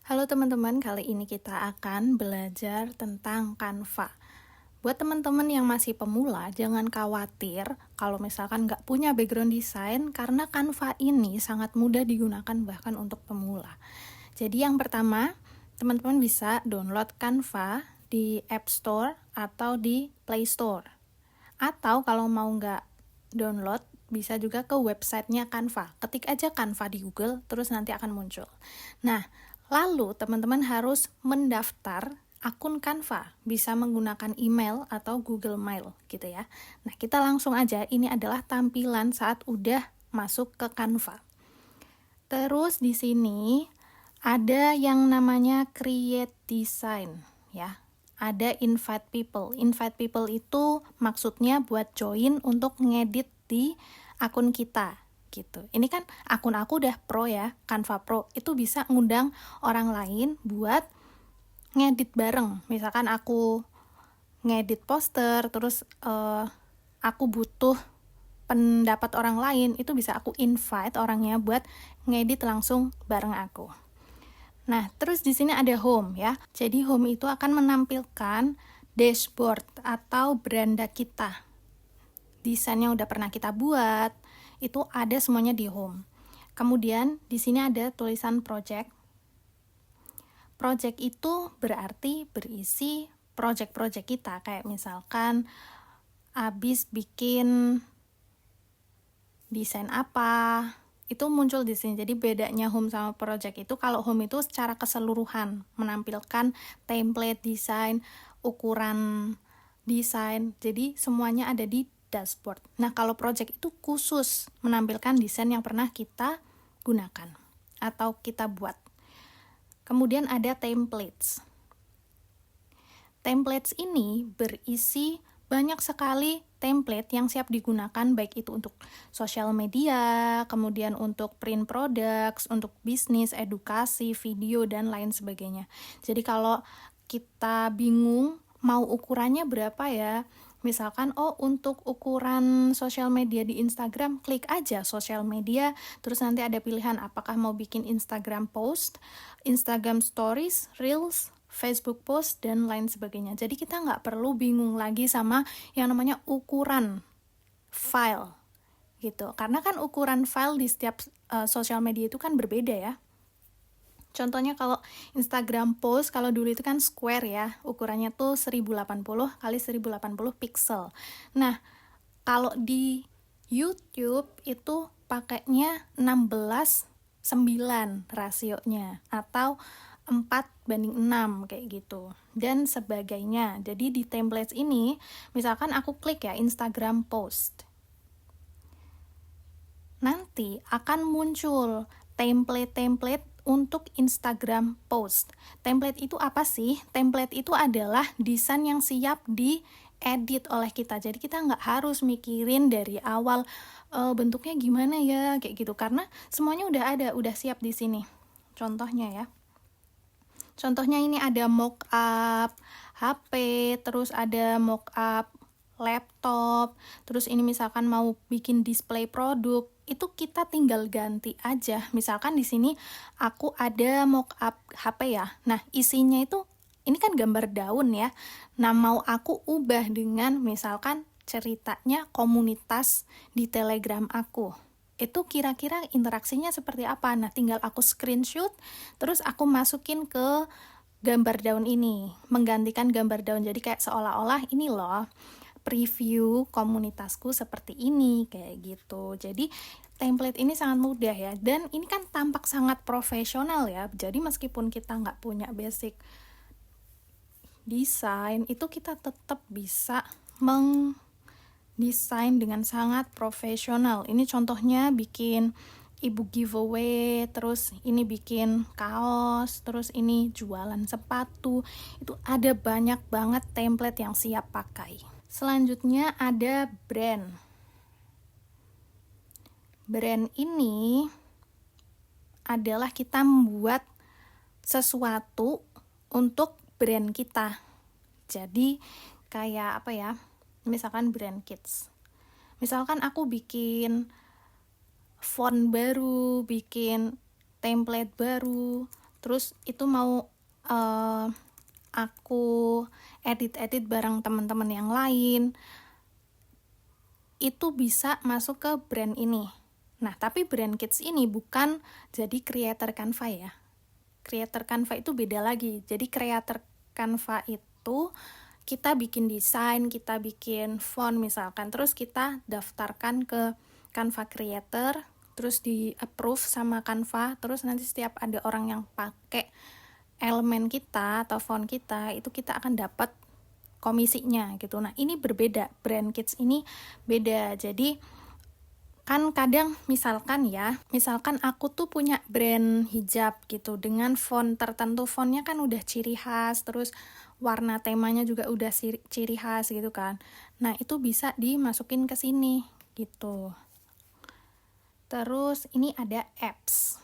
Halo teman-teman, kali ini kita akan belajar tentang Canva. Buat teman-teman yang masih pemula, jangan khawatir kalau misalkan nggak punya background desain, karena Canva ini sangat mudah digunakan bahkan untuk pemula. Jadi yang pertama, teman-teman bisa download Canva di App Store atau di Play Store. Atau kalau mau nggak download, bisa juga ke websitenya Canva. Ketik aja Canva di Google, terus nanti akan muncul. Nah, lalu teman-teman harus mendaftar akun Canva, bisa menggunakan email atau Google Mail gitu ya. Nah, kita langsung aja, ini adalah tampilan saat udah masuk ke Canva. Terus di sini ada yang namanya create design ya. Ada invite people. Invite people itu maksudnya buat join untuk ngedit di akun kita gitu. Ini kan akun aku udah pro ya, Canva Pro. Itu bisa ngundang orang lain buat ngedit bareng. Misalkan aku ngedit poster, terus aku butuh pendapat orang lain, itu bisa aku invite orangnya buat ngedit langsung bareng aku. Nah, terus di sini ada home ya. Jadi home itu akan menampilkan dashboard atau beranda kita. Desain yang udah pernah kita buat, itu ada semuanya di home. Kemudian di sini ada tulisan project. Project itu berarti berisi project-project kita, kayak misalkan abis bikin desain apa, itu muncul di sini. Jadi bedanya home sama project itu, kalau home itu secara keseluruhan menampilkan template desain, ukuran desain, jadi semuanya ada di dashboard. Nah, kalau project itu khusus menampilkan desain yang pernah kita gunakan atau kita buat. Kemudian ada templates. Templates ini berisi banyak sekali template yang siap digunakan, baik itu untuk sosial media, kemudian untuk print products, untuk bisnis, edukasi, video, dan lain sebagainya. Jadi kalau kita bingung mau ukurannya berapa ya, misalkan untuk ukuran sosial media di Instagram, klik aja sosial media, terus nanti ada pilihan apakah mau bikin Instagram post, Instagram stories, reels, Facebook post, dan lain sebagainya. Jadi kita nggak perlu bingung lagi sama yang namanya ukuran file gitu. Karena kan ukuran file di setiap sosial media itu kan berbeda ya. Contohnya kalau Instagram post, kalau dulu itu kan square ya, ukurannya tuh 1080 kali 1080 pixel. Nah, kalau di YouTube itu pakainya 16:9 rasionya, atau 4:6 kayak gitu, dan sebagainya. Jadi di templates ini, misalkan aku klik ya Instagram post, nanti akan muncul template-template untuk Instagram post. Template itu apa sih? Template itu adalah desain yang siap diedit oleh kita. Jadi kita nggak harus mikirin dari awal bentuknya gimana ya, kayak gitu. Karena semuanya udah ada, udah siap di sini. Contohnya ya. Contohnya ini ada mockup HP, terus ada mockup laptop, terus ini misalkan mau bikin display produk, itu kita tinggal ganti aja. Misalkan di sini aku ada mockup HP ya. Nah, isinya itu ini kan gambar daun ya. Nah, mau aku ubah dengan misalkan ceritanya komunitas di Telegram aku. Itu kira-kira interaksinya seperti apa? Nah, tinggal aku screenshot, terus aku masukin ke gambar daun ini, menggantikan gambar daun. Jadi kayak seolah-olah ini loh preview komunitasku seperti ini, kayak gitu. Jadi template ini sangat mudah ya, dan ini kan tampak sangat profesional ya. Jadi meskipun kita nggak punya basic desain, itu kita tetap bisa mendesain dengan sangat profesional. Ini contohnya bikin ebook giveaway, terus ini bikin kaos, terus ini jualan sepatu. Itu ada banyak banget template yang siap pakai. Selanjutnya ada brand. Brand ini adalah kita membuat sesuatu untuk brand kita. Jadi kayak apa ya? Misalkan brand kids. Misalkan aku bikin font baru, bikin template baru, terus itu mau aku edit bareng teman-teman yang lain, itu bisa masuk ke brand ini. Nah, tapi brand Kids ini bukan jadi creator Canva ya. Creator Canva itu beda lagi. Jadi creator Canva itu kita bikin desain, kita bikin font misalkan, terus kita daftarkan ke Canva Creator, terus di approve sama Canva, terus nanti setiap ada orang yang pakai elemen kita atau font kita, itu kita akan dapat komisinya gitu. Nah, ini berbeda, brand Kids ini beda. Jadi kan kadang misalkan aku tuh punya brand hijab gitu dengan font tertentu, fontnya kan udah ciri khas, terus warna temanya juga udah ciri khas gitu kan. Nah, itu bisa dimasukin ke sini gitu. Terus ini ada apps.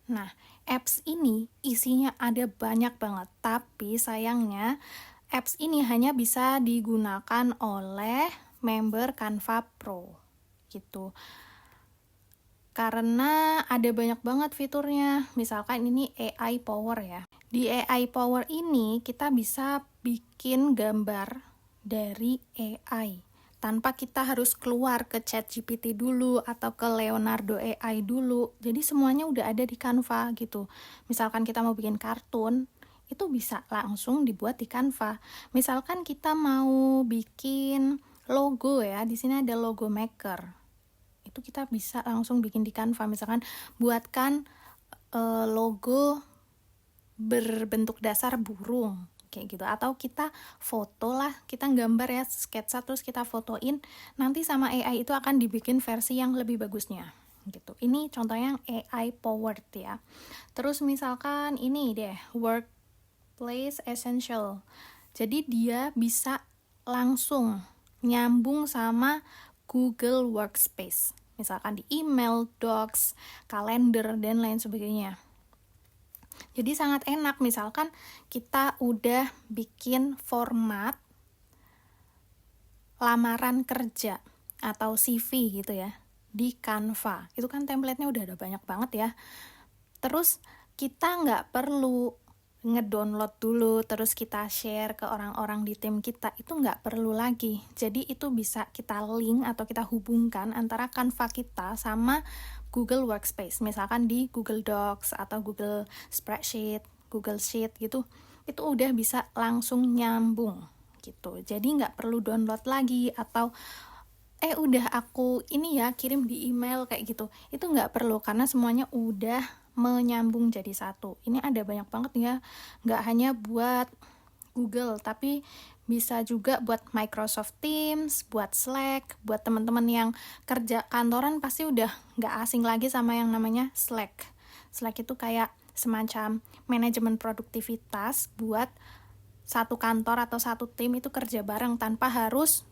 Nah, apps ini isinya ada banyak banget, tapi sayangnya apps ini hanya bisa digunakan oleh member Canva Pro gitu. Karena ada banyak banget fiturnya. Misalkan ini AI Power ya. Di AI Power ini kita bisa bikin gambar dari AI tanpa kita harus keluar ke ChatGPT dulu atau ke Leonardo AI dulu. Jadi semuanya udah ada di Canva gitu. Misalkan kita mau bikin kartun, itu bisa langsung dibuat di Canva. Misalkan kita mau bikin logo ya, di sini ada logo maker. Itu kita bisa langsung bikin di Canva. Misalkan buatkan logo berbentuk dasar burung kayak gitu, atau kita foto lah, kita gambar ya, sketsa terus kita fotoin, nanti sama AI itu akan dibikin versi yang lebih bagusnya gitu. Ini contohnya yang AI powered ya. Terus misalkan ini deh, Workplace Essential. Jadi dia bisa langsung nyambung sama Google Workspace. Misalkan di email, docs, kalender, dan lain sebagainya. Jadi sangat enak, misalkan kita udah bikin format lamaran kerja atau CV gitu ya di Canva. Itu kan template-nya udah ada banyak banget ya. Terus kita nggak perlu ngedownload dulu terus kita share ke orang-orang di tim kita, itu nggak perlu lagi. Jadi itu bisa kita link atau kita hubungkan antara Canva kita sama Google Workspace, misalkan di Google Docs atau Google Spreadsheet, Google Sheet gitu, itu udah bisa langsung nyambung gitu. Jadi nggak perlu download lagi atau udah aku ini ya kirim di email kayak gitu. Itu nggak perlu karena semuanya udah menyambung jadi satu. Ini ada banyak banget ya, nggak hanya buat Google, tapi bisa juga buat Microsoft Teams, buat Slack, buat teman-teman yang kerja kantoran pasti udah nggak asing lagi sama yang namanya Slack. Slack itu kayak semacam manajemen produktivitas buat satu kantor atau satu tim itu kerja bareng tanpa harus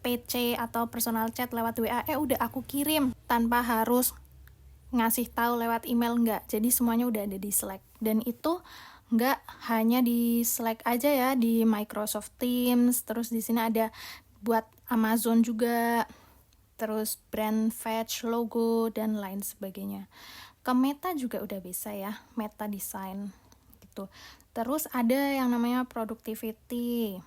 PC atau personal chat lewat WA, udah aku kirim, tanpa harus ngasih tahu lewat email, enggak. Jadi semuanya udah ada di Slack. Dan itu nggak hanya di Slack aja ya, di Microsoft Teams, terus di sini ada buat Amazon juga, terus brand fetch, logo, dan lain sebagainya. Ke Meta juga udah bisa ya, Meta Design gitu. Terus ada yang namanya productivity.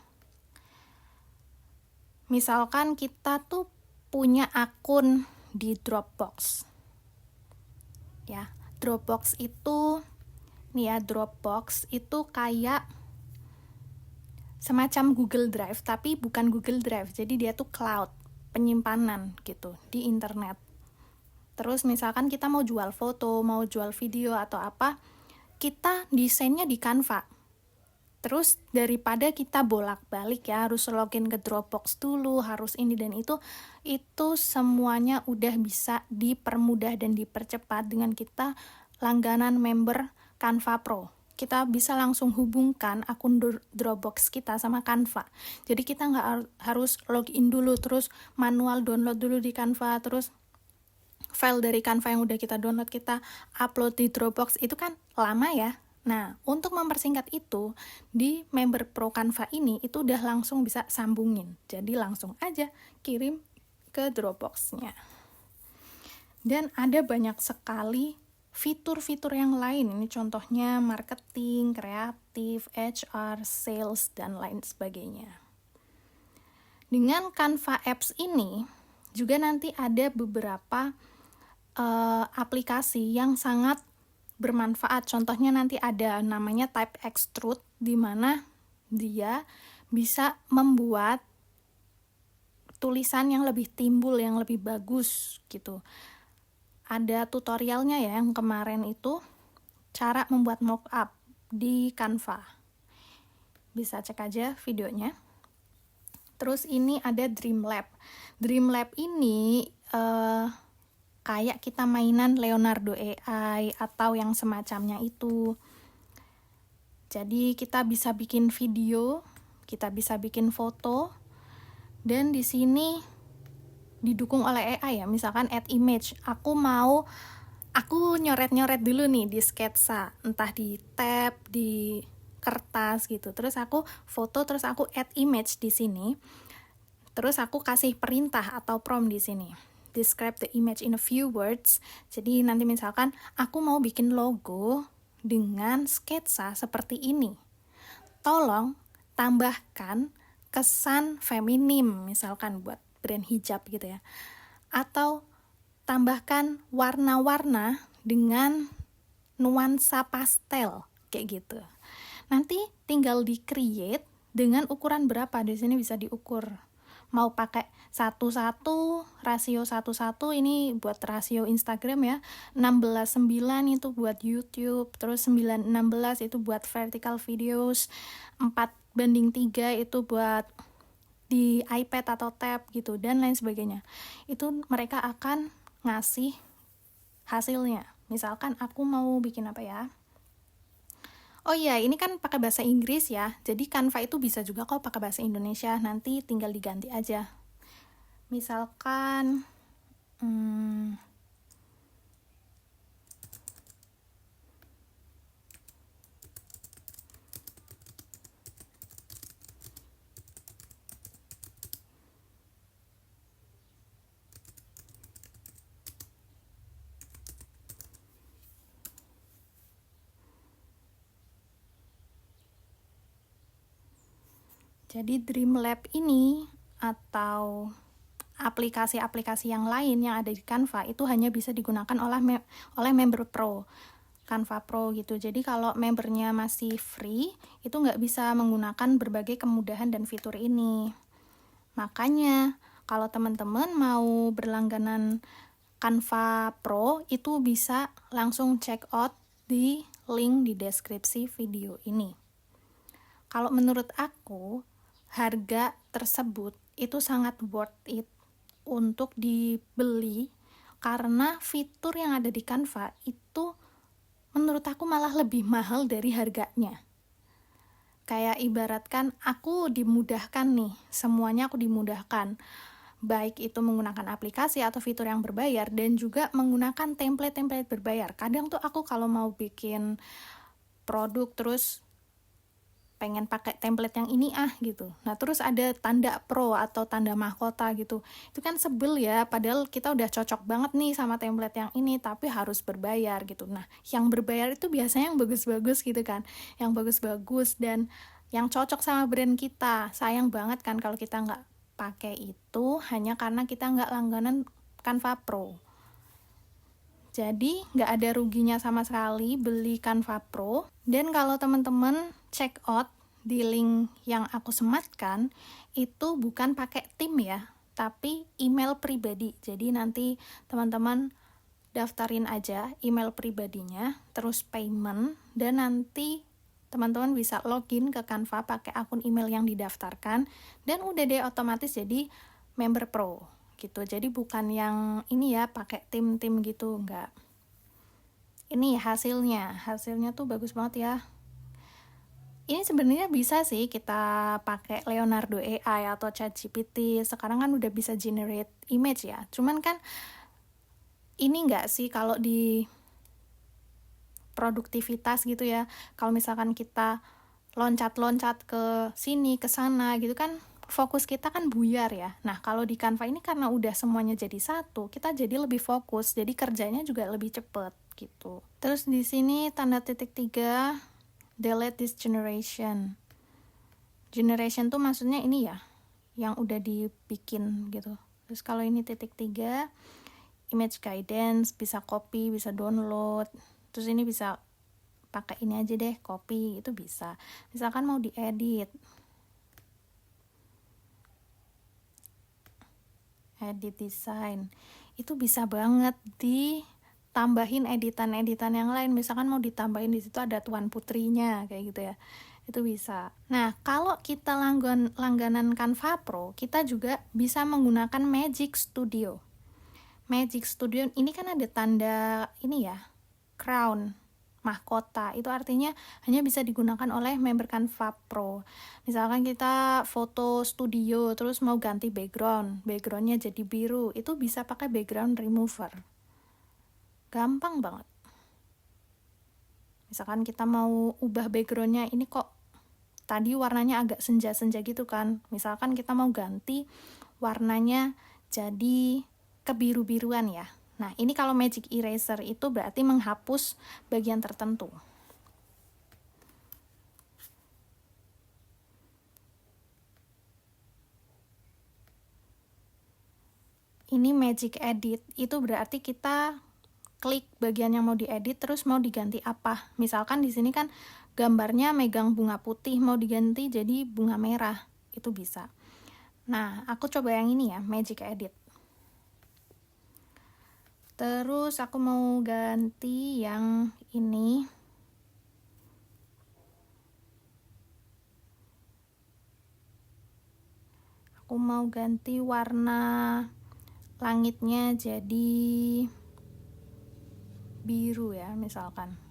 Misalkan kita tuh punya akun di Dropbox. Ya, Dropbox itu Dropbox itu kayak semacam Google Drive, tapi bukan Google Drive. Jadi dia tuh cloud, penyimpanan gitu di internet. Terus misalkan kita mau jual foto, mau jual video atau apa, kita desainnya di Canva. Terus daripada kita bolak-balik ya, harus login ke Dropbox dulu, harus ini dan itu semuanya udah bisa dipermudah dan dipercepat dengan kita langganan member Canva Pro. Kita bisa langsung hubungkan akun Dropbox kita sama Canva. Jadi kita nggak harus login dulu, terus manual download dulu di Canva, terus file dari Canva yang udah kita download kita upload di Dropbox, itu kan lama ya. Nah, untuk mempersingkat itu, di member Pro Canva ini itu udah langsung bisa sambungin. Jadi langsung aja kirim ke Dropbox-nya. Dan ada banyak sekali fitur-fitur yang lain. Ini contohnya marketing, kreatif, HR, sales, dan lain sebagainya. Dengan Canva Apps ini juga nanti ada beberapa aplikasi yang sangat bermanfaat. Contohnya nanti ada namanya Type Extrude, di mana dia bisa membuat tulisan yang lebih timbul, yang lebih bagus gitu. Ada tutorialnya ya, yang kemarin itu cara membuat mockup di Canva. Bisa cek aja videonya. Terus ini ada Dreamlab. Dreamlab ini kayak kita mainan Leonardo AI atau yang semacamnya itu. Jadi kita bisa bikin video, kita bisa bikin foto, dan di sini didukung oleh AI ya. Misalkan add image, aku nyoret-nyoret dulu nih di sketsa, entah di tab, di kertas gitu. Terus aku foto, terus aku add image di sini. Terus aku kasih perintah atau prompt di sini. Describe the image in a few words. Jadi nanti misalkan aku mau bikin logo dengan sketsa seperti ini. Tolong tambahkan kesan feminim, misalkan buat brand hijab gitu ya. Atau tambahkan warna-warna dengan nuansa pastel kayak gitu. Nanti tinggal di-create dengan ukuran berapa. Di sini bisa diukur. Mau pakai 1:1, rasio 1:1, ini buat rasio Instagram ya. 16:9 itu buat YouTube, terus 9:16 itu buat vertical videos, 4:3 itu buat di iPad atau tab gitu, dan lain sebagainya. Itu mereka akan ngasih hasilnya. Misalkan aku mau bikin apa ya? Oh iya, ini kan pakai bahasa Inggris ya. Jadi Canva itu bisa juga kok pakai bahasa Indonesia. Nanti tinggal diganti aja. Misalkan jadi Dreamlab ini atau aplikasi-aplikasi yang lain yang ada di Canva itu hanya bisa digunakan oleh member pro, Canva Pro gitu. Jadi kalau membernya masih free, itu nggak bisa menggunakan berbagai kemudahan dan fitur ini. Makanya kalau teman-teman mau berlangganan Canva Pro, itu bisa langsung check out di link di deskripsi video ini. Kalau menurut aku, harga tersebut itu sangat worth it untuk dibeli karena fitur yang ada di Canva itu menurut aku malah lebih mahal dari harganya. Kayak ibaratkan aku dimudahkan nih, semuanya aku dimudahkan. Baik itu menggunakan aplikasi atau fitur yang berbayar dan juga menggunakan template-template berbayar. Kadang tuh aku kalau mau bikin produk terus pengen pakai template yang ini gitu. Nah, terus ada tanda pro atau tanda mahkota gitu. Itu kan sebel ya, padahal kita udah cocok banget nih sama template yang ini, tapi harus berbayar gitu. Nah, yang berbayar itu biasanya yang bagus-bagus gitu kan. Yang bagus-bagus dan yang cocok sama brand kita. Sayang banget kan kalau kita nggak pakai itu hanya karena kita nggak langganan Canva Pro. Jadi nggak ada ruginya sama sekali beli Canva Pro. Dan kalau teman-teman check out di link yang aku sematkan, itu bukan pakai tim ya, tapi email pribadi. Jadi nanti teman-teman daftarin aja email pribadinya, terus payment, dan nanti teman-teman bisa login ke Canva pakai akun email yang didaftarkan, dan udah deh otomatis jadi member pro gitu. Jadi bukan yang ini ya pakai tim-tim gitu, enggak. Ini hasilnya tuh bagus banget ya. Ini sebenarnya bisa sih kita pakai Leonardo AI atau ChatGPT. Sekarang kan udah bisa generate image ya. Cuman kan ini enggak sih kalau di produktivitas gitu ya. Kalau misalkan kita loncat-loncat ke sini, ke sana gitu kan, fokus kita kan buyar ya. Nah, kalau di Canva ini karena udah semuanya jadi satu, kita jadi lebih fokus, jadi kerjanya juga lebih cepet gitu. Terus di sini tanda titik 3, delete this generation. Generation tuh maksudnya ini ya, yang udah dibikin gitu. Terus kalau ini titik 3, image guidance, bisa copy, bisa download. Terus ini bisa pakai ini aja deh, copy, itu bisa. Misalkan mau diedit, edit design, itu bisa banget ditambahin editan-editan yang lain. Misalkan mau ditambahin di situ ada Tuan Putrinya kayak gitu ya, itu bisa. Nah, kalau kita langganan Canva Pro, kita juga bisa menggunakan Magic Studio. Magic Studio ini kan ada tanda ini ya, crown, mahkota. Itu artinya hanya bisa digunakan oleh member Canva Pro. Misalkan kita foto studio terus mau ganti backgroundnya jadi biru, itu bisa pakai background remover. Gampang banget. Misalkan kita mau ubah backgroundnya, ini kok tadi warnanya agak senja-senja gitu kan. Misalkan kita mau ganti warnanya jadi kebiru-biruan ya. Nah, ini kalau Magic Eraser itu berarti menghapus bagian tertentu. Ini Magic Edit, itu berarti kita klik bagian yang mau diedit terus mau diganti apa. Misalkan di sini kan gambarnya megang bunga putih, mau diganti jadi bunga merah, itu bisa. Nah, aku coba yang ini ya, Magic Edit. Terus aku mau ganti yang ini. Aku mau ganti warna langitnya jadi biru ya, misalkan.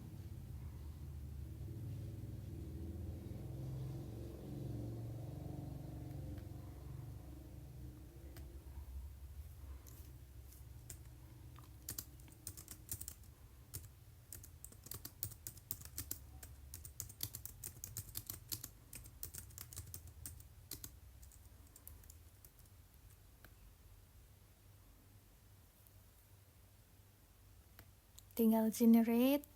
Tinggal generate.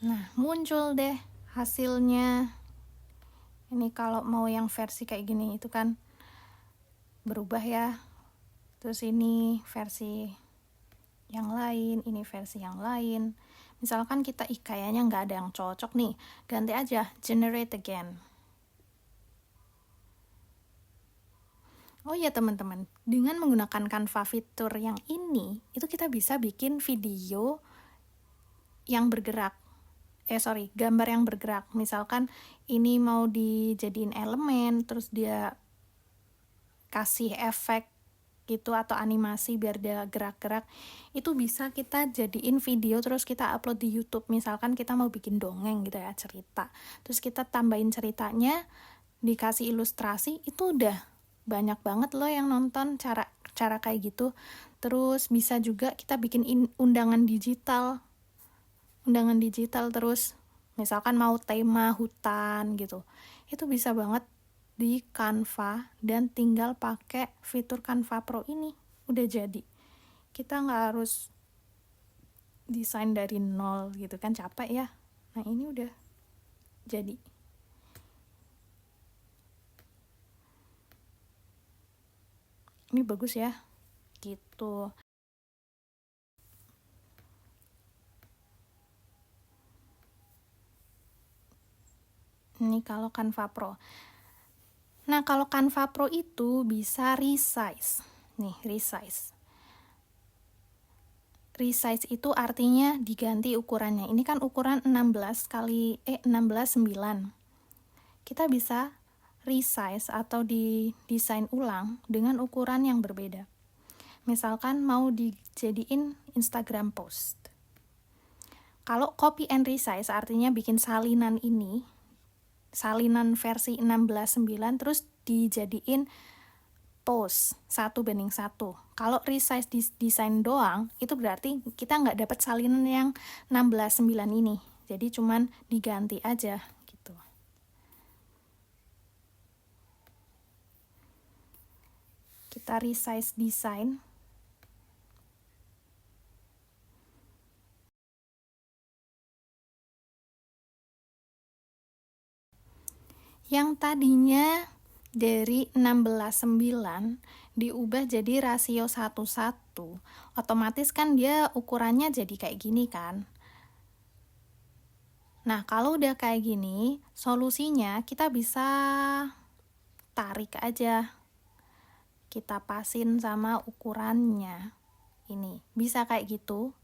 Nah, muncul deh hasilnya. Ini kalau mau yang versi kayak gini itu kan berubah ya. Terus ini versi yang lain, ini versi yang lain. Misalkan kita kayaknya nggak ada yang cocok nih, ganti aja generate again. Oh iya teman-teman, dengan menggunakan Canva fitur yang ini, itu kita bisa bikin video yang bergerak. Gambar yang bergerak. Misalkan ini mau dijadiin elemen, terus dia kasih efek gitu atau animasi biar dia gerak-gerak, itu bisa kita jadiin video terus kita upload di YouTube. Misalkan kita mau bikin dongeng gitu ya, cerita, terus kita tambahin ceritanya, dikasih ilustrasi, itu udah banyak banget loh yang nonton cara kayak gitu. Terus bisa juga kita bikin undangan digital, terus misalkan mau tema hutan gitu, itu bisa banget di Canva dan tinggal pakai fitur Canva Pro ini udah jadi. Kita nggak harus desain dari nol gitu kan, capek ya. Nah, ini udah jadi. Ini bagus ya gitu. Ini kalau Canva Pro. Nah, kalau Canva Pro itu bisa resize. Nih, resize. Resize itu artinya diganti ukurannya. Ini kan ukuran 16x9. Kita bisa resize atau didesain ulang dengan ukuran yang berbeda. Misalkan mau dijadiin Instagram post. Kalau copy and resize artinya bikin salinan versi 16:9 terus dijadiin pose 1:1. Kalau resize design doang, itu berarti kita nggak dapat salinan yang 16:9 ini. Jadi cuman diganti aja gitu. Kita resize design. Yang tadinya dari 16:9 diubah jadi rasio 1:1. Otomatis kan dia ukurannya jadi kayak gini kan. Nah, kalau udah kayak gini, solusinya kita bisa tarik aja. Kita pasin sama ukurannya. Ini, bisa kayak gitu.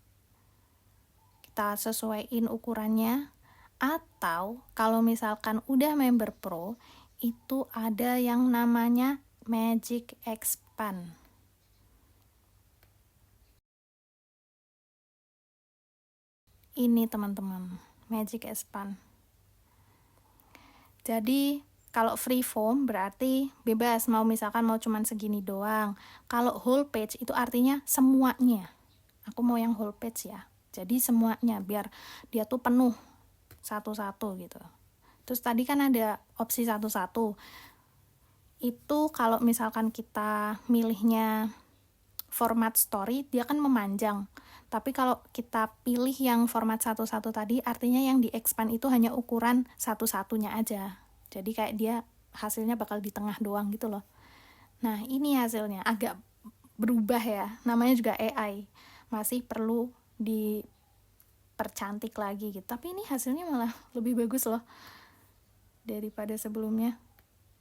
Kita sesuaiin ukurannya. Atau kalau misalkan udah member pro, itu ada yang namanya Magic Expand. Ini teman-teman, Magic Expand. Jadi kalau freeform berarti bebas, mau misalkan mau cuman segini doang. Kalau whole page itu artinya semuanya. Aku mau yang whole page ya. Jadi semuanya biar dia tuh penuh satu-satu gitu. Terus tadi kan ada opsi satu-satu. Itu kalau misalkan kita milihnya format story, dia kan memanjang. Tapi kalau kita pilih yang format satu-satu tadi, artinya yang di expand itu hanya ukuran satu-satunya aja. Jadi kayak dia hasilnya bakal di tengah doang gitu loh. Nah, ini hasilnya agak berubah ya. Namanya juga AI. Masih perlu dipercantik lagi gitu. Tapi ini hasilnya malah lebih bagus loh daripada sebelumnya.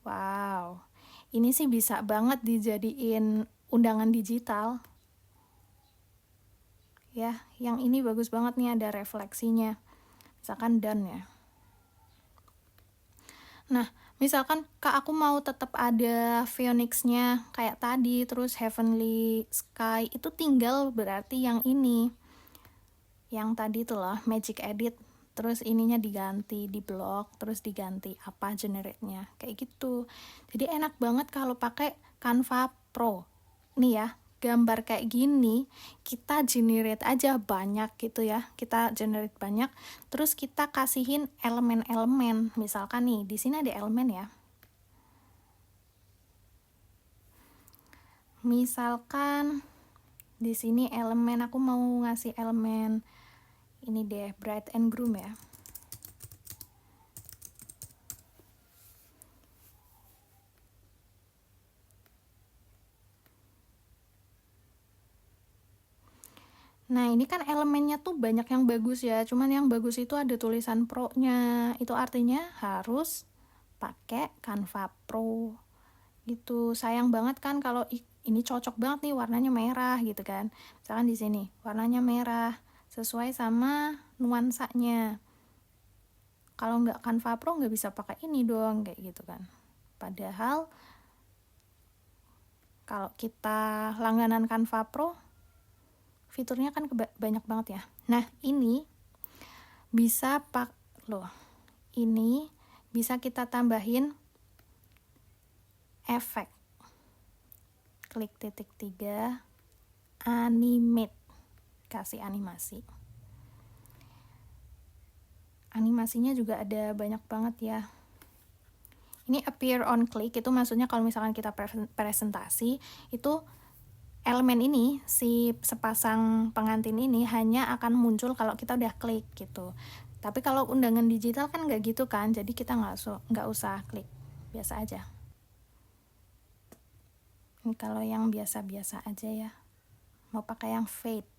Wow. Ini sih bisa banget dijadiin undangan digital. Ya, yang ini bagus banget nih, ada refleksinya. Misalkan done ya. Nah, misalkan Kak aku mau tetap ada Phoenix-nya kayak tadi, terus Heavenly Sky, itu tinggal berarti yang ini. Yang tadi tuh lah, Magic Edit. Terus ininya diganti di blok, terus diganti apa generate-nya. Kayak gitu. Jadi enak banget kalau pakai Canva Pro. Nih ya, gambar kayak gini kita generate aja banyak gitu ya, kita generate banyak, terus kita kasihin elemen-elemen. Misalkan nih di sini ada elemen ya, misalkan di sini elemen, aku mau ngasih elemen ini deh, bride and groom ya. Nah ini kan elemennya tuh banyak yang bagus ya, cuman yang bagus itu ada tulisan pro-nya, itu artinya harus pakai Canva Pro gitu. Sayang banget kan kalau ini cocok banget nih warnanya merah gitu kan, misalkan di sini warnanya merah sesuai sama nuansanya. Kalau nggak Canva Pro nggak bisa pakai ini dong, kayak gitu kan. Padahal kalau kita langganan Canva Pro, fiturnya kan banyak banget ya. Nah ini bisa ini bisa kita tambahin efek. Klik titik 3, animate, kasih animasi. Animasinya juga ada banyak banget ya. Ini appear on click, itu maksudnya kalau misalkan kita presentasi, itu elemen ini, si sepasang pengantin ini hanya akan muncul kalau kita udah klik gitu. Tapi kalau undangan digital kan nggak gitu kan, jadi kita nggak usah klik, biasa aja. Ini kalau yang biasa-biasa aja ya, mau pakai yang fade.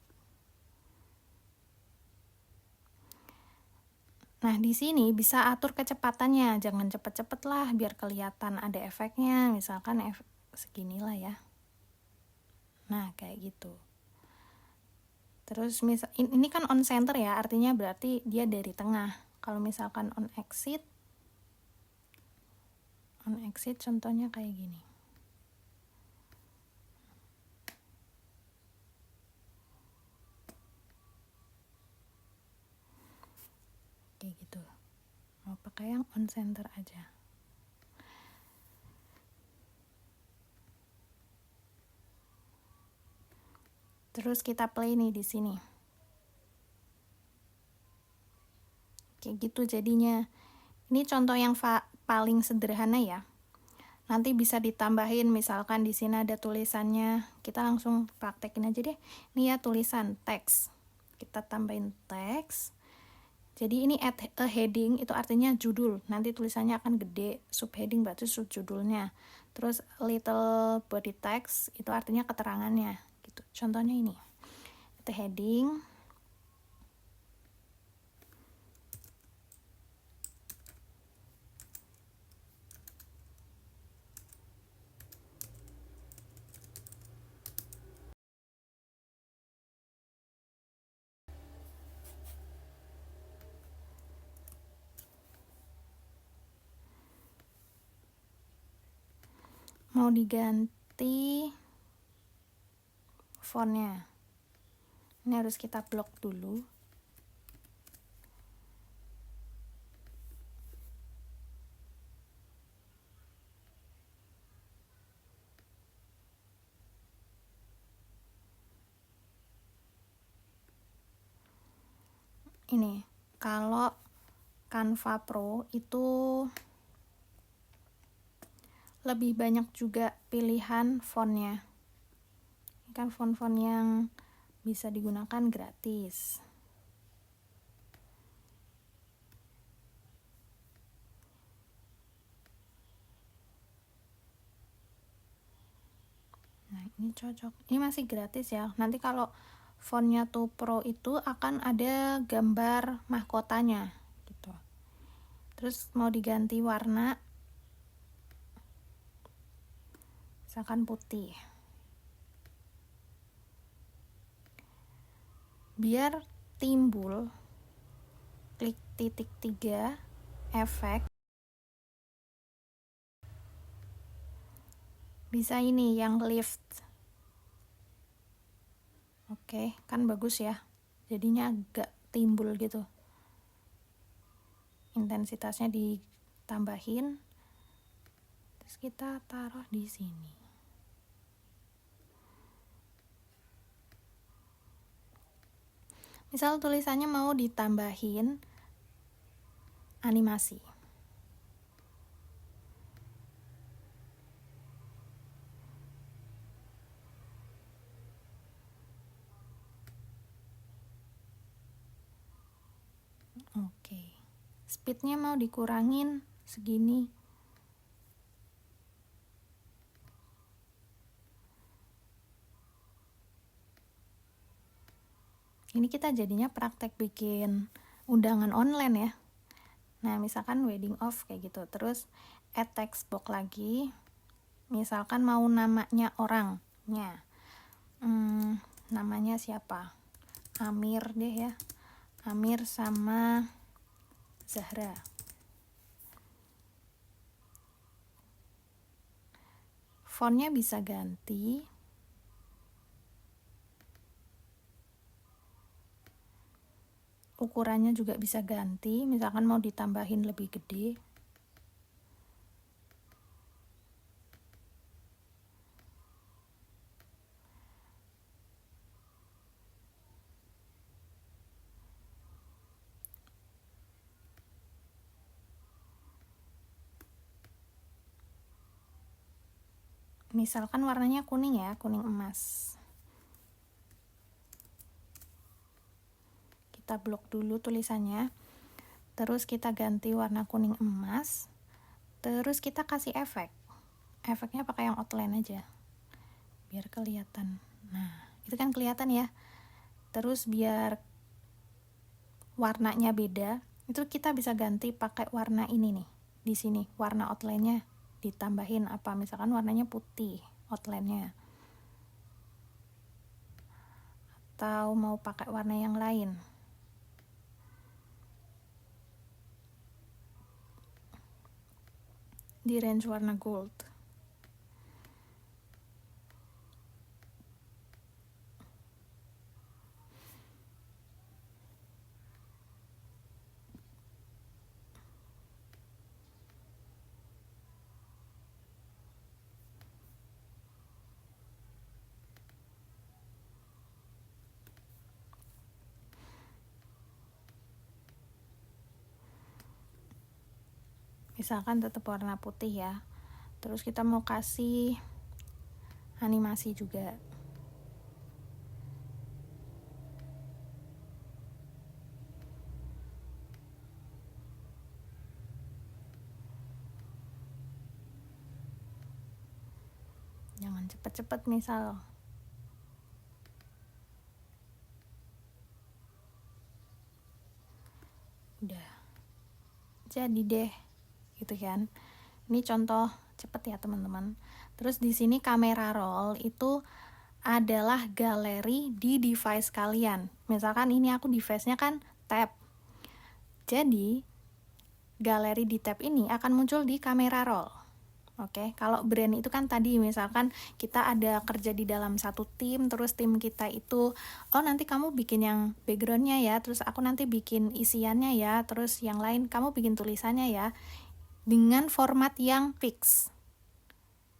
Nah di sini bisa atur kecepatannya, jangan cepet-cepet lah biar kelihatan ada efeknya, misalkan seginilah ya. Nah kayak gitu. Terus ini kan on center ya, artinya berarti dia dari tengah. Kalau misalkan on exit contohnya kayak gini. Kayak gitu. Mau pakai yang on center aja. Terus kita play nih di sini. Kayak gitu jadinya. Ini contoh yang paling sederhana ya. Nanti bisa ditambahin, misalkan di sini ada tulisannya, kita langsung praktekin aja deh. Ini ya tulisan teks. Kita tambahin teks. Jadi ini add a heading itu artinya judul. Nanti tulisannya akan gede. Subheading berarti subjudulnya. Terus little body text itu artinya keterangannya. Gitu. Contohnya ini. Itu heading. Mau diganti fontnya. Ini harus kita blok dulu. Ini, kalau Canva Pro itu lebih banyak juga pilihan fontnya. Ini kan font-font yang bisa digunakan gratis. Nah, ini cocok. Ini masih gratis ya. Nanti kalau fontnya tuh Pro itu akan ada gambar mahkotanya gitu. Terus mau diganti warna, misalkan putih. Biar timbul, klik titik 3, efek. Bisa ini yang lift. Oke, kan bagus ya. Jadinya agak timbul gitu. Intensitasnya ditambahin. Terus kita taruh di sini. Misal tulisannya mau ditambahin animasi. Oke. Speednya mau dikurangin segini. Ini kita jadinya praktek bikin undangan online ya. Nah, misalkan wedding off kayak gitu. Terus add text box lagi. Misalkan mau namanya orangnya. Namanya siapa? Amir deh ya. Amir sama Zahra. Fontnya bisa ganti. Ukurannya juga bisa ganti, misalkan mau ditambahin lebih gede. Misalkan warnanya kuning ya, kuning emas. Kita blok dulu tulisannya. Terus kita ganti warna kuning emas. Terus kita kasih efek. Efeknya pakai yang outline aja. Biar kelihatan. Nah, itu kan kelihatan ya. Terus biar warnanya beda, itu kita bisa ganti pakai warna ini nih. Di sini warna outline-nya ditambahin apa, misalkan warnanya putih outline-nya, atau mau pakai warna yang lain. Di range warna gold. Misalkan tetap warna putih ya. Terus kita mau kasih animasi juga. Jangan cepet-cepet misal. Udah. Jadi deh. Gitu kan. Ini contoh cepet ya teman-teman. Terus di sini kamera roll itu adalah galeri di device kalian. Misalkan ini aku device-nya kan tab. Jadi galeri di tab ini akan muncul di kamera roll. Oke, kalau brand itu kan tadi misalkan kita ada kerja di dalam satu tim, terus tim kita itu, oh nanti kamu bikin yang backgroundnya ya, terus aku nanti bikin isiannya ya, terus yang lain kamu bikin tulisannya ya, dengan format yang fix.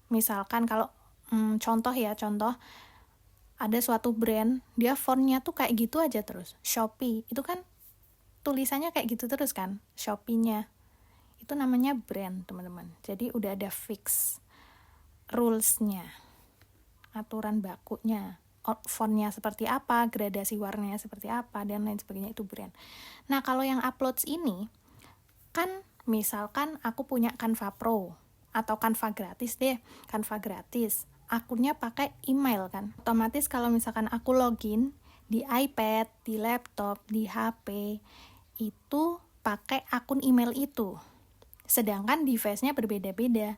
Misalkan kalau contoh ada suatu brand, dia fontnya tuh kayak gitu aja terus, Shopee, itu kan tulisannya kayak gitu terus kan, Shopee-nya. Itu namanya brand teman-teman. Jadi udah ada fix rules-nya, aturan bakunya, fontnya seperti apa, gradasi warnanya seperti apa, dan lain sebagainya, itu brand. Nah kalau yang uploads ini kan misalkan aku punya Canva Pro atau Canva gratis deh, Canva gratis, akunnya pakai email kan, otomatis kalau misalkan aku login di iPad, di laptop, di HP, itu pakai akun email itu. Sedangkan device-nya berbeda-beda.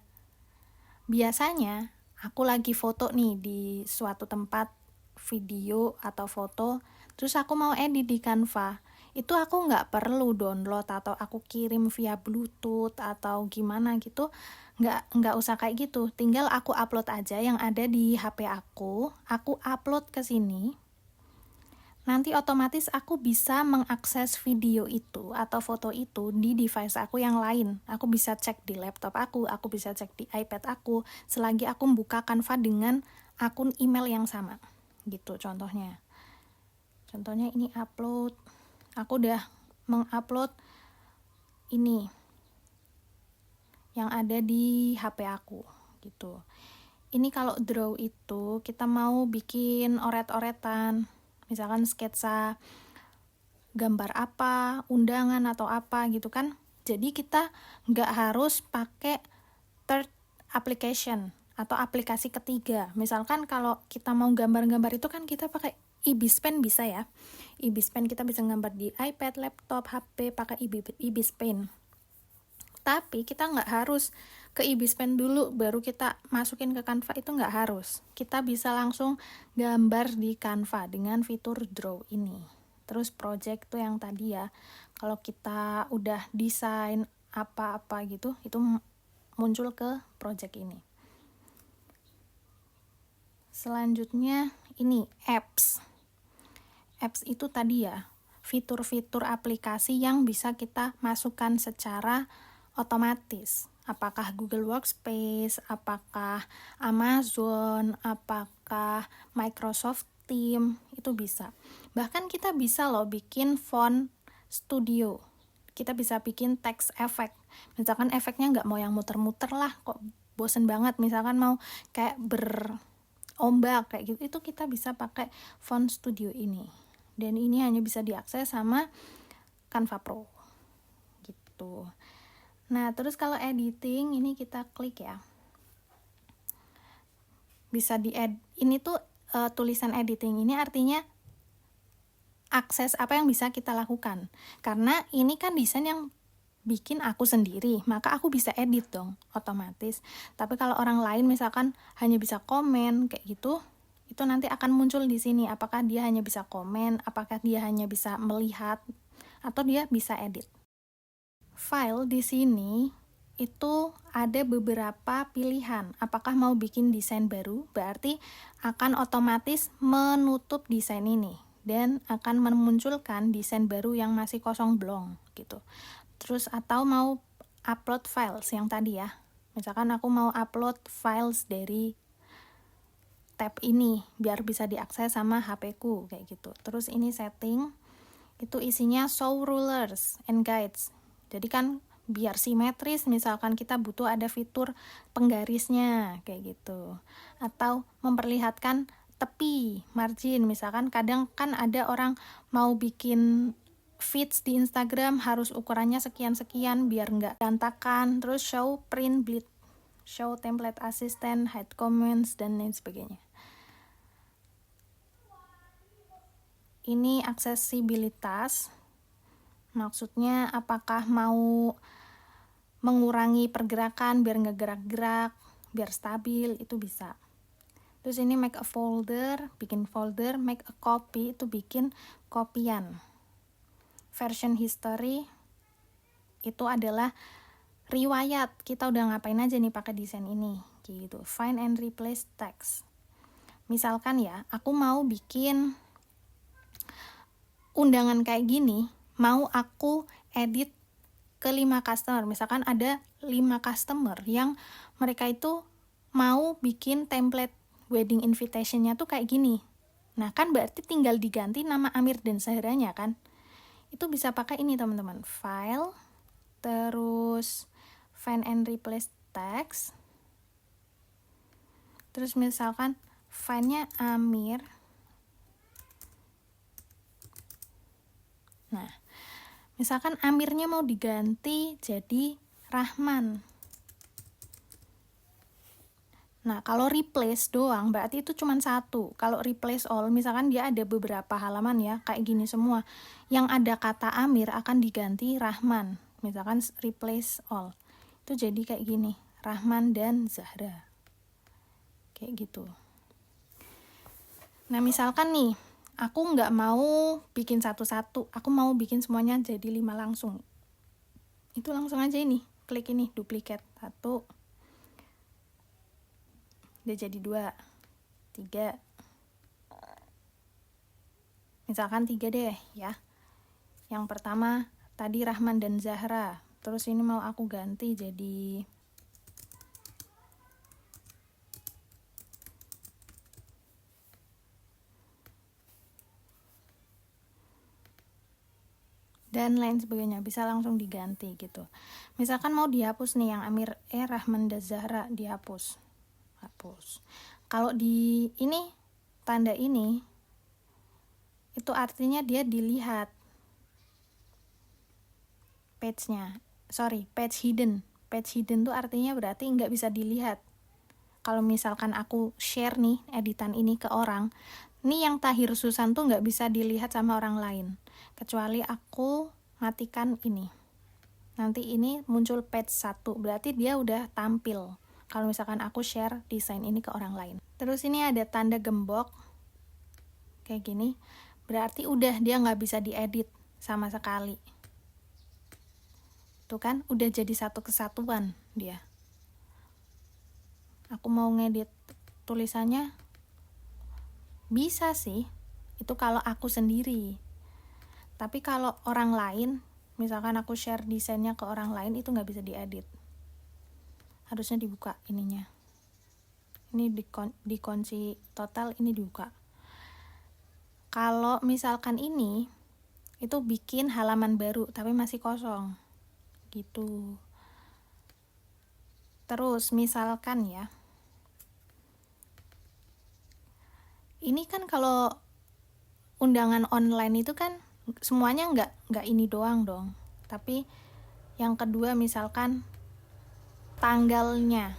Biasanya aku lagi foto nih di suatu tempat, video atau foto, terus aku mau edit di Canva. Itu aku nggak perlu download atau aku kirim via Bluetooth atau gimana gitu. Nggak usah kayak gitu. Tinggal aku upload aja yang ada di HP aku upload ke sini. Nanti otomatis aku bisa mengakses video itu atau foto itu di device aku yang lain. Aku bisa cek di laptop aku bisa cek di iPad aku, selagi aku membuka Canva dengan akun email yang sama. Gitu contohnya. Contohnya ini upload. Aku udah mengupload ini yang ada di HP aku gitu. Ini kalau draw itu kita mau bikin oret-oretan. Misalkan sketsa gambar apa, undangan atau apa gitu kan. Jadi kita nggak harus pakai third application atau aplikasi ketiga. Misalkan kalau kita mau gambar-gambar itu kan kita pakai Ibispen bisa ya. Ibispen kita bisa gambar di iPad, laptop, HP pakai Ibispen. Tapi kita nggak harus ke Ibispen dulu baru kita masukin ke Canva, itu nggak harus. Kita bisa langsung gambar di Canva dengan fitur draw ini. Terus project tuh yang tadi ya, kalau kita udah desain apa-apa gitu, itu muncul ke project ini. Selanjutnya ini apps. Apps itu tadi ya, fitur-fitur aplikasi yang bisa kita masukkan secara otomatis. Apakah Google Workspace, apakah Amazon, apakah Microsoft Teams, itu bisa. Bahkan kita bisa loh bikin font studio. Kita bisa bikin text effect. Misalkan efeknya nggak mau yang muter-muter lah, kok bosen banget. Misalkan mau kayak berombak kayak gitu, itu kita bisa pakai font studio ini. Dan ini hanya bisa diakses sama Canva Pro. Gitu. Nah, terus kalau editing, ini kita klik ya. Bisa ini tuh tulisan editing ini artinya akses apa yang bisa kita lakukan. Karena ini kan desain yang bikin aku sendiri, maka aku bisa edit dong, otomatis. Tapi kalau orang lain misalkan hanya bisa komen kayak gitu, itu nanti akan muncul di sini. Apakah dia hanya bisa komen, apakah dia hanya bisa melihat, atau dia bisa edit. File di sini itu ada beberapa pilihan. Apakah mau bikin desain baru, berarti akan otomatis menutup desain ini dan akan memunculkan desain baru yang masih kosong belum gitu. Terus atau mau upload files yang tadi ya. Misalkan aku mau upload files dari tab ini biar bisa diakses sama HP ku kayak gitu. Terus ini setting, itu isinya show rulers and guides. Jadi kan biar simetris, misalkan kita butuh ada fitur penggarisnya kayak gitu, atau memperlihatkan tepi, margin. Misalkan kadang kan ada orang mau bikin feeds di Instagram harus ukurannya sekian-sekian biar nggak berantakan, terus show print bleed, show template assistant, hide comments, dan lain sebagainya. Ini aksesibilitas, maksudnya apakah mau mengurangi pergerakan biar nggak gerak-gerak, biar stabil, itu bisa. Terus ini make a folder, bikin folder, make a copy, itu bikin kopian. Version history, itu adalah riwayat, kita udah ngapain aja nih pakai desain ini, gitu. Find and replace text. Misalkan ya, aku mau bikin undangan kayak gini, mau aku edit ke 5 customer. Misalkan ada 5 customer yang mereka itu mau bikin template wedding invitation-nya tuh kayak gini. Nah, kan berarti tinggal diganti nama Amir dan Zahranya kan. Itu bisa pakai ini teman-teman. File, terus find and replace text. Terus misalkan file-nya Amir. Nah, misalkan Amirnya mau diganti jadi Rahman. Nah, kalau replace doang berarti itu cuma satu. Kalau replace all, misalkan dia ada beberapa halaman ya, kayak gini semua. Yang ada kata Amir akan diganti Rahman. Misalkan replace all. Itu jadi kayak gini, Rahman dan Zahra. Kayak gitu. Nah, misalkan nih, aku nggak mau bikin satu-satu. Aku mau bikin semuanya jadi 5 langsung. Itu langsung aja ini, klik ini, duplicate. 1, udah jadi 2, 3, misalkan 3 deh ya. Yang pertama tadi Rahman dan Zahra, terus ini mau aku ganti jadi dan lain sebagainya, bisa langsung diganti gitu. Misalkan mau dihapus nih yang Amir Rahman dan Zahra, dihapus, hapus. Kalau di ini tanda ini itu artinya dia dilihat page-nya. Page hidden. Page hidden tuh artinya berarti nggak bisa dilihat. Kalau misalkan aku share nih editan ini ke orang, nih yang Tahir Susan tuh nggak bisa dilihat sama orang lain, kecuali aku matikan ini. Nanti ini muncul page 1, berarti dia udah tampil kalau misalkan aku share desain ini ke orang lain. Terus ini ada tanda gembok kayak gini, berarti udah dia nggak bisa diedit sama sekali. Tuh kan, udah jadi satu kesatuan dia. Aku mau ngedit tulisannya, bisa sih, itu kalau aku sendiri. Tapi kalau orang lain, misalkan aku share desainnya ke orang lain, itu nggak bisa diedit. Harusnya dibuka ininya. Ini dikunci total, ini dibuka. Kalau misalkan ini, itu bikin halaman baru, tapi masih kosong. Gitu. Terus misalkan ya, ini kan kalau undangan online itu kan semuanya nggak ini doang dong, tapi yang kedua misalkan tanggalnya.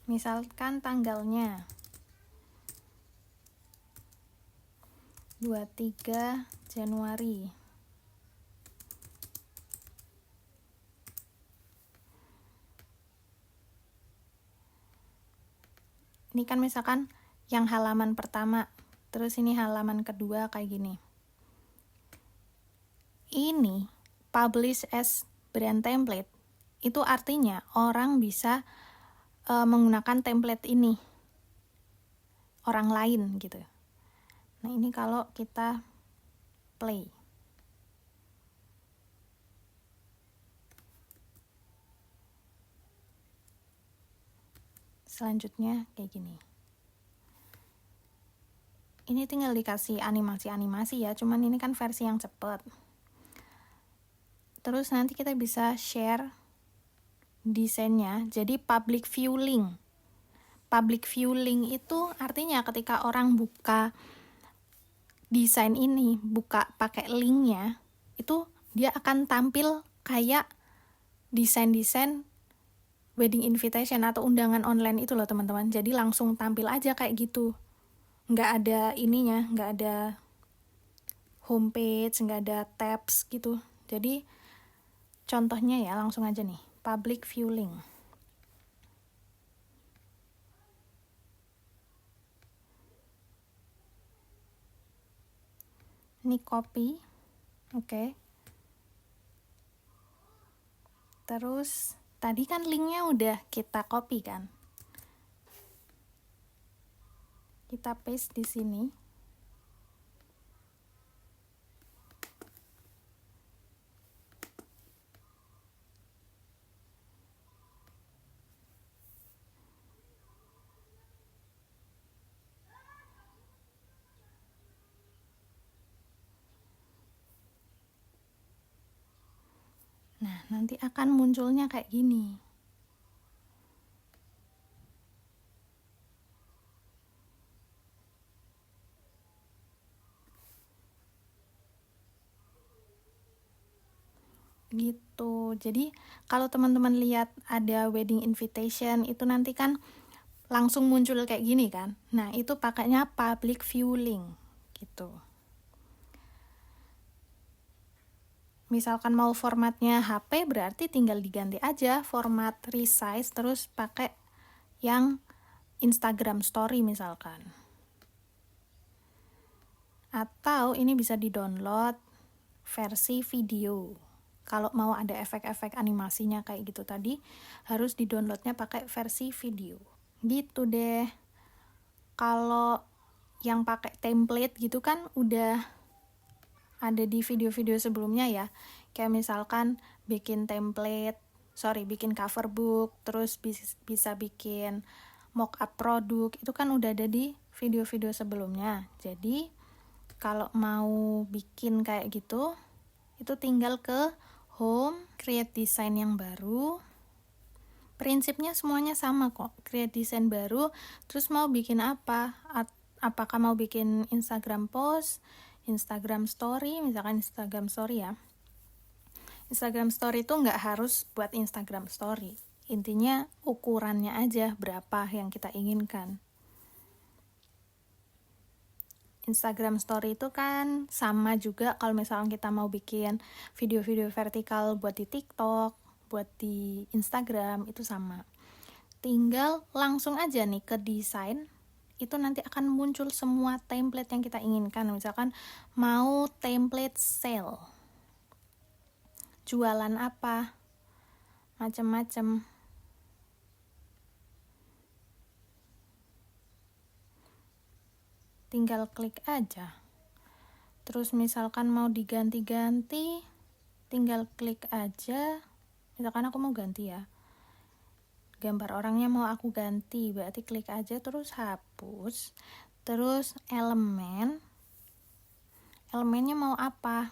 Misalkan tanggalnya 23 Januari. Ini kan misalkan yang halaman pertama, terus ini halaman kedua kayak gini. Ini publish as brand template, itu artinya orang bisa menggunakan template ini, orang lain gitu. Nah, ini kalau kita play. Selanjutnya kayak gini. Ini tinggal dikasih animasi-animasi ya, cuman ini kan versi yang cepet. Terus nanti kita bisa share desainnya, jadi public view link. Public view link itu artinya ketika orang buka desain ini, buka pakai linknya, itu dia akan tampil kayak desain-desain wedding invitation atau undangan online itu loh teman-teman. Jadi langsung tampil aja kayak gitu. Nggak ada ininya, nggak ada homepage, nggak ada tabs gitu. Jadi contohnya ya langsung aja nih, public view link. Ini copy, oke. Terus tadi kan linknya udah kita copy kan, kita paste di sini. Nah, nanti akan munculnya kayak gini. Gitu. Jadi, kalau teman-teman lihat ada wedding invitation, itu nanti kan langsung muncul kayak gini kan. Nah, itu pakainya public view link gitu. Misalkan mau formatnya HP, berarti tinggal diganti aja format resize, terus pakai yang Instagram story misalkan. Atau ini bisa di-download versi video. Kalau mau ada efek-efek animasinya kayak gitu tadi, harus di-downloadnya pakai versi video. Gitu deh. Kalau yang pakai template gitu kan udah ada di video-video sebelumnya ya, kayak misalkan bikin cover book, terus bisa bikin mock-up produk, itu kan udah ada di video-video sebelumnya. Jadi kalau mau bikin kayak gitu, itu tinggal ke home, create design yang baru. Prinsipnya semuanya sama kok, create design baru, terus mau bikin apa? Apakah mau bikin Instagram post, Instagram story, misalkan Instagram story ya. Instagram story itu nggak harus buat Instagram story. Intinya ukurannya aja berapa yang kita inginkan. Instagram story itu kan sama juga kalau misalkan kita mau bikin video-video vertikal buat di TikTok, buat di Instagram, itu sama. Tinggal langsung aja nih ke desain, itu nanti akan muncul semua template yang kita inginkan. Misalkan mau template sale, jualan apa, macam-macam. Tinggal klik aja. Terus misalkan mau diganti-ganti, tinggal klik aja. Misalkan aku mau ganti ya, gambar orangnya mau aku ganti, berarti klik aja terus hapus. Terus elemennya mau apa,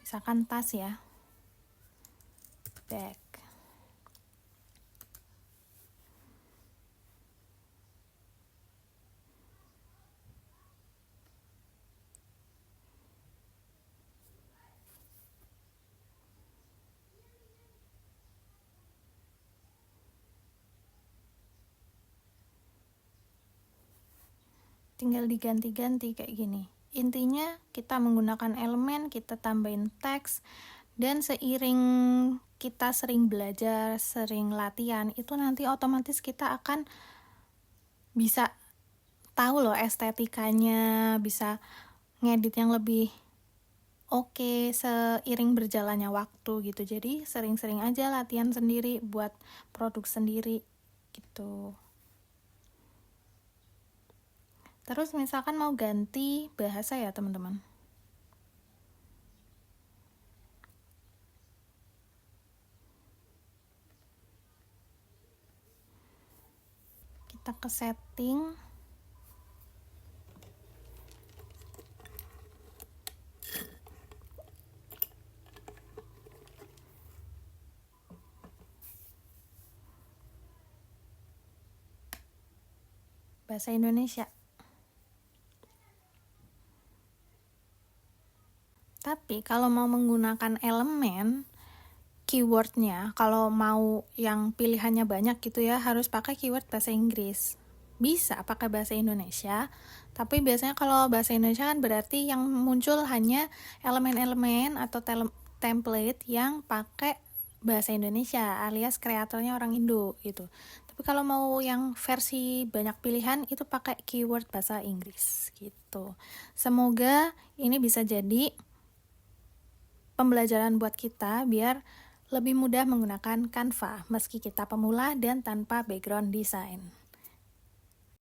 misalkan tas ya, bag. Tinggal diganti-ganti kayak gini. Intinya kita menggunakan elemen, kita tambahin teks, dan seiring kita sering belajar, sering latihan, itu nanti otomatis kita akan bisa tahu loh estetikanya, bisa ngedit yang lebih oke seiring berjalannya waktu gitu. Jadi sering-sering aja latihan sendiri buat produk sendiri gitu. Terus misalkan mau ganti bahasa ya teman-teman. Kita ke setting. Bahasa Indonesia. Tapi kalau mau menggunakan elemen, keywordnya, kalau mau yang pilihannya banyak gitu ya, harus pakai keyword bahasa Inggris. Bisa pakai bahasa Indonesia, tapi biasanya kalau bahasa Indonesia kan berarti yang muncul hanya elemen-elemen atau template yang pakai bahasa Indonesia, alias kreatornya orang Indo gitu. Tapi kalau mau yang versi banyak pilihan, itu pakai keyword bahasa Inggris gitu. Semoga ini bisa jadi pembelajaran buat kita biar lebih mudah menggunakan Canva meski kita pemula dan tanpa background desain.